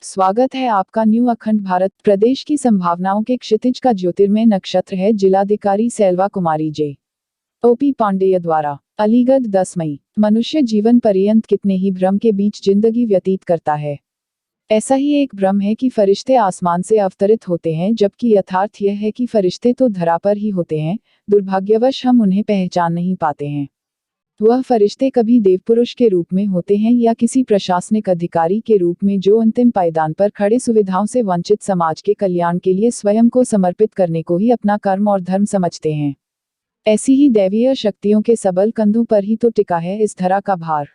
स्वागत है आपका न्यू अखंड भारत प्रदेश की संभावनाओं के क्षितिज का ज्योतिर्मय नक्षत्र है। जिलाधिकारी सेल्वा कुमारी जे ओपी पांडेय द्वारा अलीगढ़ 10 मई। मनुष्य जीवन पर्यंत कितने ही भ्रम के बीच जिंदगी व्यतीत करता है। ऐसा ही एक भ्रम है कि फरिश्ते आसमान से अवतरित होते हैं, जबकि यथार्थ यह है कि फरिश्ते तो धरा पर ही होते हैं। दुर्भाग्यवश हम उन्हें पहचान नहीं पाते हैं। वह फरिश्ते कभी देवपुरुष के रूप में होते हैं या किसी प्रशासनिक अधिकारी के रूप में, जो अंतिम पायदान पर खड़े सुविधाओं से वंचित समाज के कल्याण के लिए स्वयं को समर्पित करने को ही अपना कर्म और धर्म समझते हैं। ऐसी ही दैवीय शक्तियों के सबल कंधों पर ही तो टिका है इस धरा का भार।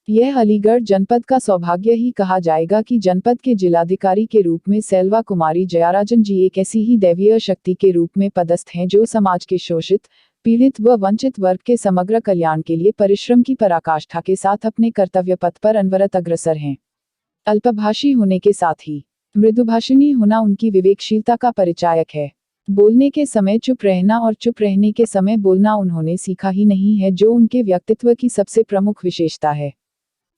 यह अलीगढ़ जनपद का सौभाग्य ही कहा जाएगा कि जनपद के जिलाधिकारी के रूप में सेल्वा कुमारी जयाराजन जी एक ऐसी ही दैवीय शक्ति के रूप में पदस्थ हैं, जो समाज के शोषित, पीड़ित व वंचित वर्ग के समग्र कल्याण के लिए परिश्रम की पराकाष्ठा के साथ अपने कर्तव्य पथ पर अनवरत अग्रसर हैं। अल्पभाषी होने के साथ ही मृदुभाषिणी होना उनकी विवेकशीलता का परिचायक है। बोलने के समय चुप रहना और चुप रहने के समय बोलना उन्होंने सीखा ही नहीं है, जो उनके व्यक्तित्व की सबसे प्रमुख विशेषता है।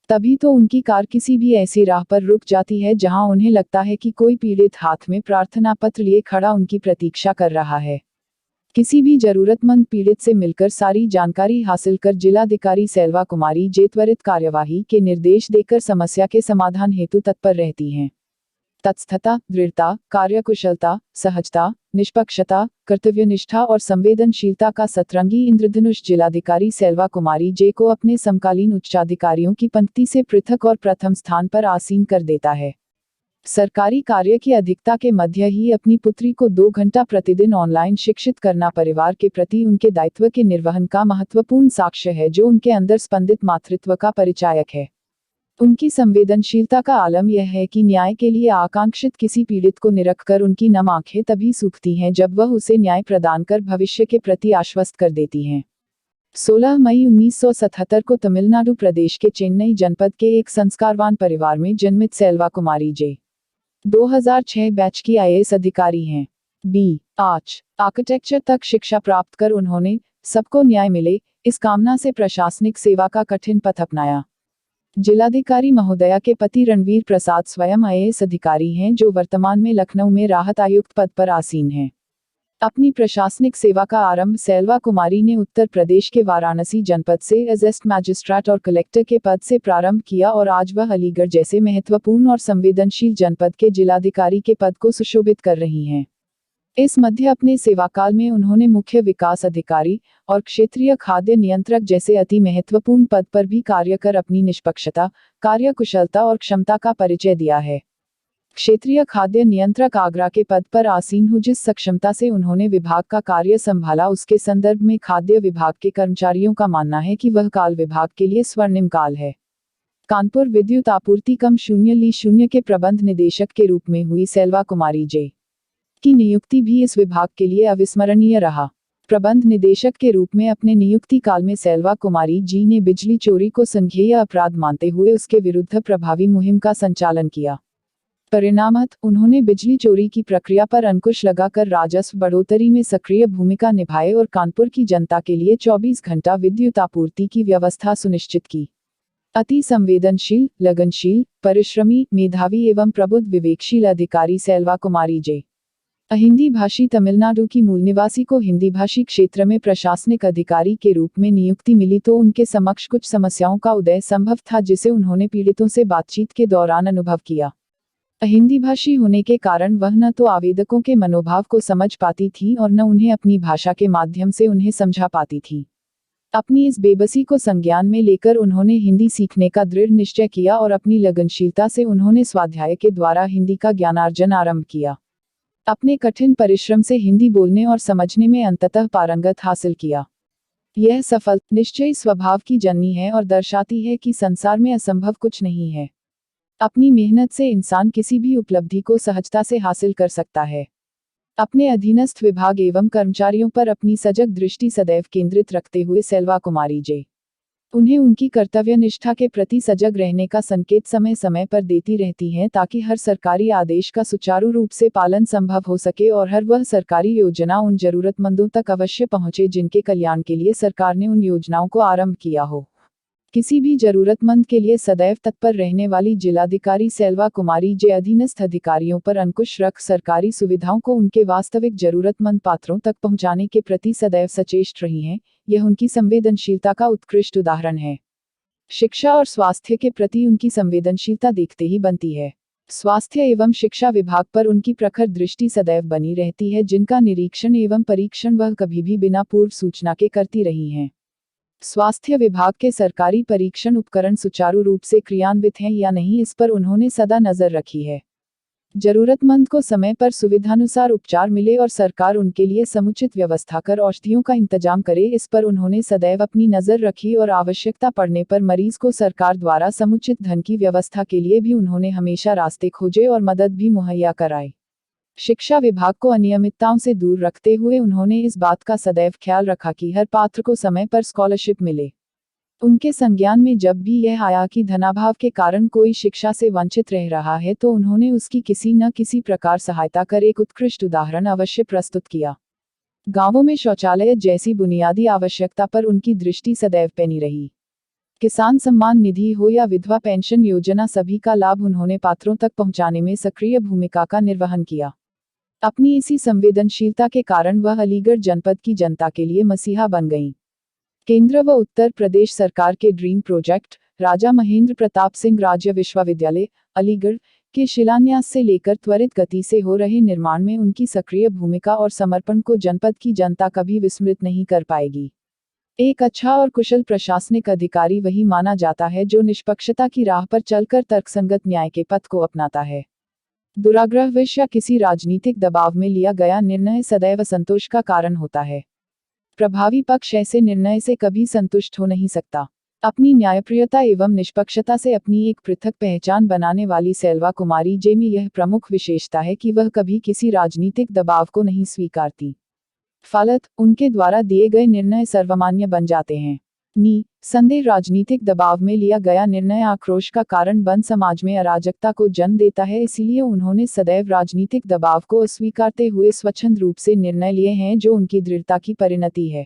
तभी तो उनकी कार किसी भी ऐसी राह पर रुक जाती है जहां उन्हें लगता है कि कोई पीड़ित हाथ में प्रार्थना पत्र लिए खड़ा उनकी प्रतीक्षा कर रहा है। किसी भी जरूरतमंद पीड़ित से मिलकर सारी जानकारी हासिल कर जिलाधिकारी सेल्वा कुमारी जे त्वरित कार्यवाही के निर्देश देकर समस्या के समाधान हेतु तत्पर रहती हैं। तत्स्थता, दृढ़ता, कार्यकुशलता, सहजता, निष्पक्षता, कर्तव्यनिष्ठा और संवेदनशीलता का सतरंगी इंद्रधनुष जिलाधिकारी सेल्वा कुमारी जे को अपने समकालीन उच्चाधिकारियों की पंक्ति से पृथक और प्रथम स्थान पर आसीन कर देता है। सरकारी कार्य की अधिकता के मध्य ही अपनी पुत्री को 2 घंटा प्रतिदिन ऑनलाइन शिक्षित करना परिवार के प्रति उनके दायित्व के निर्वहन का महत्वपूर्ण साक्ष्य है, जो उनके अंदर स्पंदित मातृत्व का परिचायक है। उनकी संवेदनशीलता का आलम यह है कि न्याय के लिए आकांक्षित किसी पीड़ित को निरखकर उनकी नम आंखें तभी सूखती हैं जब वह उसे न्याय प्रदान कर भविष्य के प्रति आश्वस्त कर देती हैं। 16 मई 1977 को तमिलनाडु प्रदेश के चेन्नई जनपद के एक संस्कारवान परिवार में जन्मित सेल्वा कुमारी जे 2006 बैच की आईएएस अधिकारी हैं। आज आर्किटेक्चर तक शिक्षा प्राप्त कर उन्होंने सबको न्याय मिले इस कामना से प्रशासनिक सेवा का कठिन पथ अपनाया। जिलाधिकारी महोदया के पति रणवीर प्रसाद स्वयं आईएएस अधिकारी हैं, जो वर्तमान में लखनऊ में राहत आयुक्त पद पर आसीन हैं। अपनी प्रशासनिक सेवा का आरंभ सेल्वा कुमारी ने उत्तर प्रदेश के वाराणसी जनपद से एजेस्ट मैजिस्ट्रेट और कलेक्टर के पद से प्रारंभ किया और आज वह अलीगढ़ जैसे महत्वपूर्ण और संवेदनशील जनपद के जिलाधिकारी के पद को सुशोभित कर रही हैं। इस मध्य अपने सेवाकाल में उन्होंने मुख्य विकास अधिकारी और क्षेत्रीय खाद्य नियंत्रक जैसे अति महत्वपूर्ण पद पर भी कार्य कर अपनी निष्पक्षता, कार्यकुशलता और क्षमता का परिचय दिया है। क्षेत्रीय खाद्य नियंत्रक आगरा के पद पर आसीन हो जिस सक्षमता से उन्होंने विभाग का कार्य संभाला, उसके संदर्भ में खाद्य विभाग के कर्मचारियों का मानना है कि वह काल विभाग के लिए स्वर्णिम काल है। कानपुर विद्युत आपूर्ति कम 0 के प्रबंध निदेशक के रूप में हुई सेल्वा कुमारी जे की नियुक्ति भी इस विभाग के लिए अविस्मरणीय रहा। प्रबंध निदेशक के रूप में अपने नियुक्ति काल में सेल्वा कुमारी जी ने बिजली चोरी को संज्ञेय अपराध मानते हुए उसके विरुद्ध प्रभावी मुहिम का संचालन किया। परिणामतः उन्होंने बिजली चोरी की प्रक्रिया पर अंकुश लगाकर राजस्व बढ़ोतरी में सक्रिय भूमिका निभाई और कानपुर की जनता के लिए 24 घंटा विद्युत आपूर्ति की व्यवस्था सुनिश्चित की। अति संवेदनशील, लगनशील, परिश्रमी, मेधावी एवं प्रबुद्ध विवेकशील अधिकारी सेल्वा कुमारी जे हिंदी भाषी तमिलनाडु की मूल निवासी को हिंदी भाषी क्षेत्र में प्रशासनिक अधिकारी के रूप में नियुक्ति मिली तो उनके समक्ष कुछ समस्याओं का उदय संभव था, जिसे उन्होंने पीड़ितों से बातचीत के दौरान अनुभव किया। हिंदी भाषी होने के कारण वह न तो आवेदकों के मनोभाव को समझ पाती थी और न उन्हें अपनी भाषा के माध्यम से उन्हें समझा पाती थी। अपनी इस बेबसी को संज्ञान में लेकर उन्होंने हिंदी सीखने का दृढ़ निश्चय किया और अपनी लगनशीलता से उन्होंने स्वाध्याय के द्वारा हिंदी का ज्ञानार्जन आरंभ किया। अपने कठिन परिश्रम से हिंदी बोलने और समझने में अंततः पारंगत हासिल किया। यह सफल, निश्चयी स्वभाव की जननी है और दर्शाती है कि संसार में असंभव कुछ नहीं है। अपनी मेहनत से इंसान किसी भी उपलब्धि को सहजता से हासिल कर सकता है। अपने अधीनस्थ विभाग एवं कर्मचारियों पर अपनी सजग दृष्टि सदैव केंद्रित रखते हुए सेल्वा कुमारी जे उन्हें उनकी कर्तव्यनिष्ठा के प्रति सजग रहने का संकेत समय समय पर देती रहती हैं, ताकि हर सरकारी आदेश का सुचारू रूप से पालन संभव हो सके और हर वह सरकारी योजना उन जरूरतमंदों तक अवश्य पहुंचे जिनके कल्याण के लिए सरकार ने उन योजनाओं को आरंभ किया हो। किसी भी जरूरतमंद के लिए सदैव तत्पर रहने वाली जिलाधिकारी सेल्वा कुमारी जे अधीनस्थ अधिकारियों पर अंकुश रख सरकारी सुविधाओं को उनके वास्तविक जरूरतमंद पात्रों तक पहुंचाने के प्रति सदैव सचेष्ट रही हैं। यह उनकी संवेदनशीलता का उत्कृष्ट उदाहरण है। शिक्षा और स्वास्थ्य के प्रति उनकी संवेदनशीलता देखते ही बनती है। स्वास्थ्य एवं शिक्षा विभाग पर उनकी प्रखर दृष्टि सदैव बनी रहती है, जिनका निरीक्षण एवं परीक्षण वह कभी भी बिना पूर्व सूचना के करती रही हैं। स्वास्थ्य विभाग के सरकारी परीक्षण उपकरण सुचारू रूप से क्रियान्वित हैं या नहीं, इस पर उन्होंने सदा नजर रखी है। जरूरतमंद को समय पर सुविधानुसार उपचार मिले और सरकार उनके लिए समुचित व्यवस्था कर औषधियों का इंतजाम करे, इस पर उन्होंने सदैव अपनी नजर रखी और आवश्यकता पड़ने पर मरीज को सरकार द्वारा समुचित धन की व्यवस्था के लिए भी उन्होंने हमेशा रास्ते खोजे और मदद भी मुहैया कराई। शिक्षा विभाग को अनियमितताओं से दूर रखते हुए उन्होंने इस बात का सदैव ख्याल रखा कि हर पात्र को समय पर स्कॉलरशिप मिले। उनके संज्ञान में जब भी यह आया कि धनाभाव के कारण कोई शिक्षा से वंचित रह रहा है, तो उन्होंने उसकी किसी न किसी प्रकार सहायता कर एक उत्कृष्ट उदाहरण अवश्य प्रस्तुत किया। गांवों में शौचालय जैसी बुनियादी आवश्यकता पर उनकी दृष्टि सदैव पैनी रही। किसान सम्मान निधि हो या विधवा पेंशन योजना, सभी का लाभ उन्होंने पात्रों तक पहुंचाने में सक्रिय भूमिका का निर्वहन किया। अपनी इसी संवेदनशीलता के कारण वह अलीगढ़ जनपद की जनता के लिए मसीहा बन गईं। केंद्र व उत्तर प्रदेश सरकार के ड्रीम प्रोजेक्ट राजा महेंद्र प्रताप सिंह राज्य विश्वविद्यालय अलीगढ़ के शिलान्यास से लेकर त्वरित गति से हो रहे निर्माण में उनकी सक्रिय भूमिका और समर्पण को जनपद की जनता कभी विस्मृत नहीं कर पाएगी। एक अच्छा और कुशल प्रशासनिक अधिकारी वही माना जाता है जो निष्पक्षता की राह पर चलकर तर्कसंगत न्याय के पथ को अपनाता है। दुराग्रहवश या किसी राजनीतिक दबाव में लिया गया निर्णय सदैव असंतोष का कारण होता है। प्रभावी पक्ष ऐसे निर्णय से कभी संतुष्ट हो नहीं सकता। अपनी न्यायप्रियता एवं निष्पक्षता से अपनी एक पृथक पहचान बनाने वाली सेल्वा कुमारी जे में यह प्रमुख विशेषता है कि वह कभी किसी राजनीतिक दबाव को नहीं स्वीकारती। फलत उनके द्वारा दिए गए निर्णय सर्वमान्य बन जाते हैं। संदेह राजनीतिक दबाव में लिया गया निर्णय आक्रोश का कारण बन समाज में अराजकता को जन्म देता है, इसीलिए उन्होंने सदैव राजनीतिक दबाव को अस्वीकारते हुए स्वच्छंद रूप से निर्णय लिए हैं, जो उनकी दृढ़ता की परिणति है।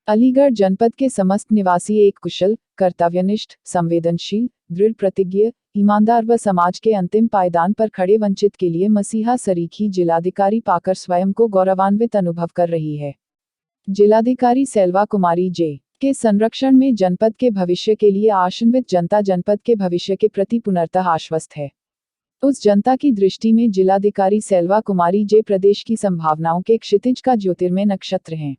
अलीगढ़ जनपद के समस्त निवासी एक कुशल, कर्तव्यनिष्ठ, संवेदनशील, दृढ़ प्रतिज्ञ, ईमानदार व समाज के अंतिम पायदान पर खड़े वंचित के लिए मसीहा सरीखी जिलाधिकारी पाकर स्वयं को गौरवान्वित अनुभव कर रही है। जिलाधिकारी सेल्वा कुमारी जे के संरक्षण में जनपद के भविष्य के लिए आशान्वित जनता जनपद के भविष्य के प्रति पुनर्तः आश्वस्त है। उस जनता की दृष्टि में जिलाधिकारी सेल्वा कुमारी जे प्रदेश की संभावनाओं के क्षितिज का ज्योतिर्मय नक्षत्र हैं।